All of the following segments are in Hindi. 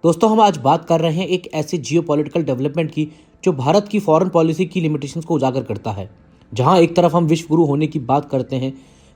दोस्तों, हम आज बात कर रहे हैं एक ऐसे जियोपॉलिटिकल डेवलपमेंट की जो भारत की फॉरेन पॉलिसी की लिमिटेशंस को उजागर करता है। जहां एक तरफ हम विश्व गुरु होने की बात करते हैं,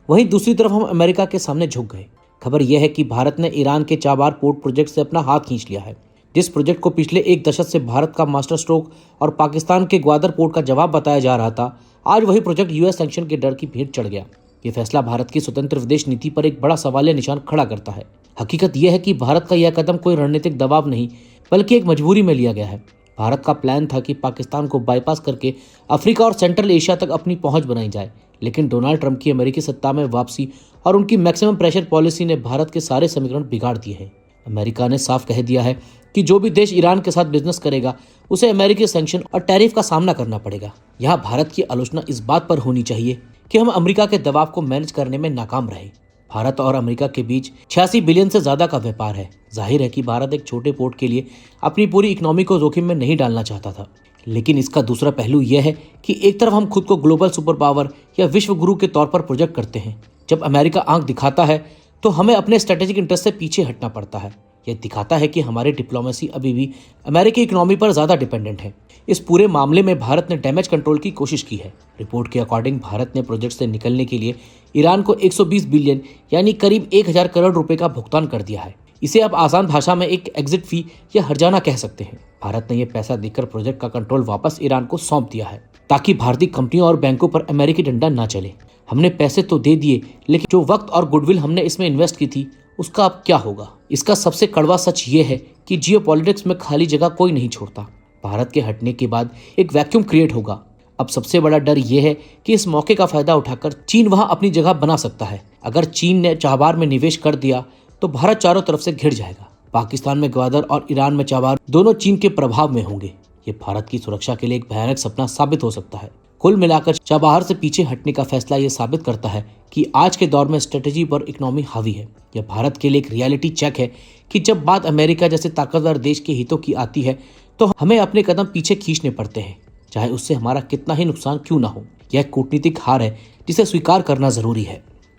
वहीं दूसरी तरफ हम अमेरिका के सामने झुक गए। खबर यह है कि भारत ने ईरान के चाबार पोर्ट प्रोजेक्ट से अपना हाथ खींच लिया है। जिस प्रोजेक्ट को पिछले एक दशक से भारत का मास्टर स्ट्रोक और पाकिस्तान के ग्वादर पोर्ट का जवाब बताया जा रहा था, आज वही प्रोजेक्ट यूएस सैंक्शन के डर की भेंट चढ़ गया। ये फैसला भारत की स्वतंत्र विदेश नीति पर एक बड़ा सवालिया निशान खड़ा करता है। हकीकत यह है कि भारत का यह कदम कोई रणनीतिक दबाव नहीं, बल्कि एक मजबूरी में लिया गया है। भारत का प्लान था कि पाकिस्तान को बाईपास करके अफ्रीका और सेंट्रल एशिया तक अपनी पहुंच बनाई जाए, लेकिन डोनाल्ड ट्रंप की अमेरिकी सत्ता में वापसी और उनकी मैक्सिमम प्रेशर पॉलिसी ने भारत के सारे समीकरण बिगाड़ दिए हैं। अमेरिका ने साफ कह दिया है कि जो भी देश ईरान के साथ बिजनेस करेगा, उसे अमेरिकी सैंक्शन और टैरिफ का सामना करना पड़ेगा। यहाँ भारत की आलोचना इस बात पर होनी चाहिए कि हम अमेरिका के दबाव को मैनेज करने में नाकाम रहे। भारत और अमेरिका के बीच 86 बिलियन से ज्यादा का व्यापार है। जाहिर है कि भारत एक छोटे पोर्ट के लिए अपनी पूरी इकोनॉमी को जोखिम में नहीं डालना चाहता था, लेकिन इसका दूसरा पहलू यह है कि एक तरफ हम खुद को ग्लोबल सुपर पावर या विश्व गुरु के तौर पर प्रोजेक्ट करते हैं। जब अमेरिका आंख दिखाता है तो हमें अपने स्ट्रेटेजिक इंटरेस्ट से पीछे हटना पड़ता है। यह दिखाता है कि हमारी डिप्लोमेसी अभी भी अमेरिकी इकोनॉमी पर ज्यादा डिपेंडेंट है। इस पूरे मामले में भारत ने डैमेज कंट्रोल की कोशिश की है। रिपोर्ट के अकॉर्डिंग भारत ने प्रोजेक्ट से निकलने के लिए ईरान को 120 बिलियन यानी करीब 1000 करोड़ रुपए का भुगतान कर दिया है। इसे आप आसान भाषा में एक एग्जिट फी या हर्जाना कह सकते हैं। भारत ने यह पैसा देकर प्रोजेक्ट का कंट्रोल वापस ईरान को सौंप दिया है, ताकि भारतीय कंपनियों और बैंकों पर अमेरिकी डंडा ना चले। हमने पैसे तो दे दिए, लेकिन जो वक्त और गुडविल हमने इसमें इन्वेस्ट की थी, उसका अब क्या होगा? इसका सबसे कड़वा सच ये है कि जियोपॉलिटिक्स में खाली जगह कोई नहीं छोड़ता। भारत के हटने के बाद एक वैक्यूम क्रिएट होगा। अब सबसे बड़ा डर यह है कि इस मौके का फायदा उठाकर चीन वहां अपनी जगह बना सकता है। अगर चीन ने चाबार में निवेश कर दिया तो भारत चारों तरफ से घिर जाएगा। पाकिस्तान में ग्वादर और ईरान में चाबार दोनों चीन के प्रभाव में होंगे। ये भारत की सुरक्षा के लिए एक भयानक सपना साबित हो सकता है। कुल मिलाकर चाबार से पीछे हटने का फैसला ये साबित करता है कि आज के दौर में स्ट्रेटेजी पर इकोनॉमी हावी है। यह भारत के लिए एक रियलिटी चेक है कि जब बात अमेरिका जैसे ताकतवर देश के हितों की आती है तो हमें अपने कदम पीछे खींचने पड़ते हैं, चाहे उससे हमारा कितना ही नुकसान क्यों ना हो। यह कूटनीतिक हार है जिसे स्वीकार करना जरूरी है।